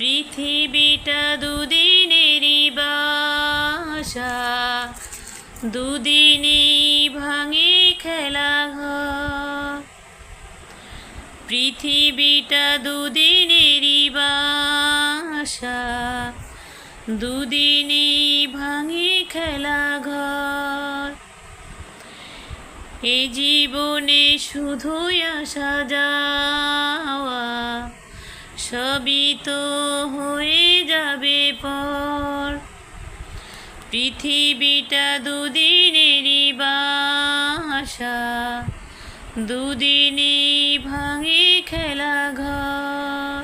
পৃথিবীটা দুদিনেরই বাসা, দুদিনেই ভাঙে খেলা ঘর। পৃথিবীটা দুদিনেরই বাসা, দুদিনেই ভাঙে খেলা ঘর। এই জীবনে শুধুই আসা যাওয়া, সবই তো হয়ে যাবে পর। পৃথিবীটা দুদিনেরই বাসা, দুদিনেই ভাঙে খেলা ঘর।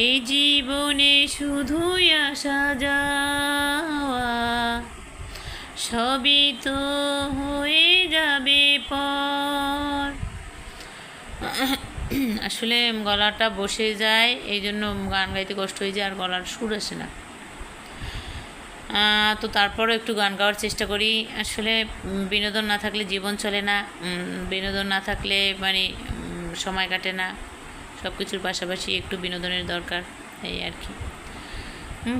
এই জীবনে শুধুই আসা যাওয়া, সবই তো হয়ে যাবে পর। আসলে গলাটা বসে যায়, এই জন্য গান গাইতে কষ্ট হয়ে যায়, আর গলার সুর আসে না। তো তারপরও একটু গান গাওয়ার চেষ্টা করি। আসলে বিনোদন না থাকলে জীবন চলে না, বিনোদন না থাকলে মানে সময় কাটে না। সব কিছুর পাশাপাশি একটু বিনোদনের দরকার, এই আর কি।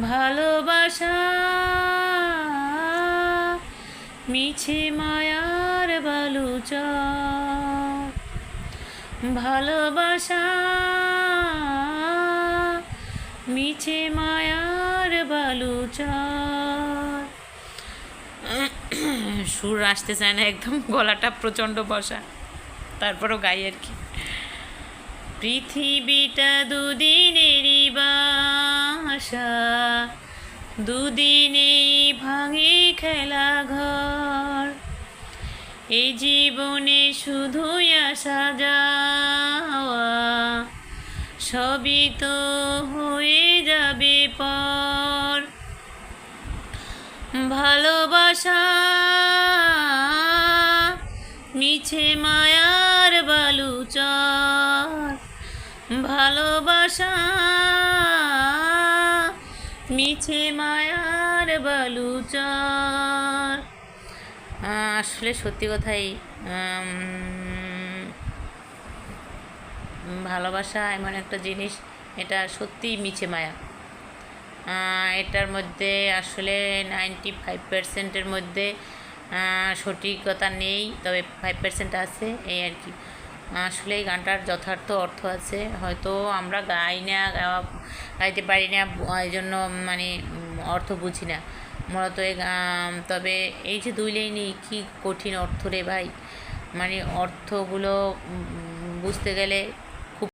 ভালোবাসা মিছে মায়ার বালুচর, ভালোবাসা মিছে মায়ার বালুচর। সুর আসতে চায় না, একদম গলাটা প্রচণ্ড বসা, তারপরও গাই আর কি। পৃথিবীটা দুদিনেরই বাসা, দুদিনেই ভাঙে খেলা ঘর। এই জীবনে শুধুই আসা যাওয়া, সবই তো হয়ে যাবে পর। ভালোবাসা মিছে মায়ার বালুচর, ভালোবাসা মিছে মায়ার বালুচর। আসলে সত্যি কথাই, ভালোবাসা এমন একটা জিনিস, এটা সত্যিই মিছে মায়া। এটার মধ্যে আসলে 95%-এর মধ্যে সঠিকতা নেই, তবে 5% আছে, এই আর কি। আসলে এই গানটার যথার্থ অর্থ আছে, হয়তো আমরা গাইতে পারি না, এই জন্য মানে অর্থ বুঝি না মূলত। তবে এই যে দুই লাইনই কী কঠিন অর্থ রে ভাই, মানে অর্থগুলো বুঝতে গেলে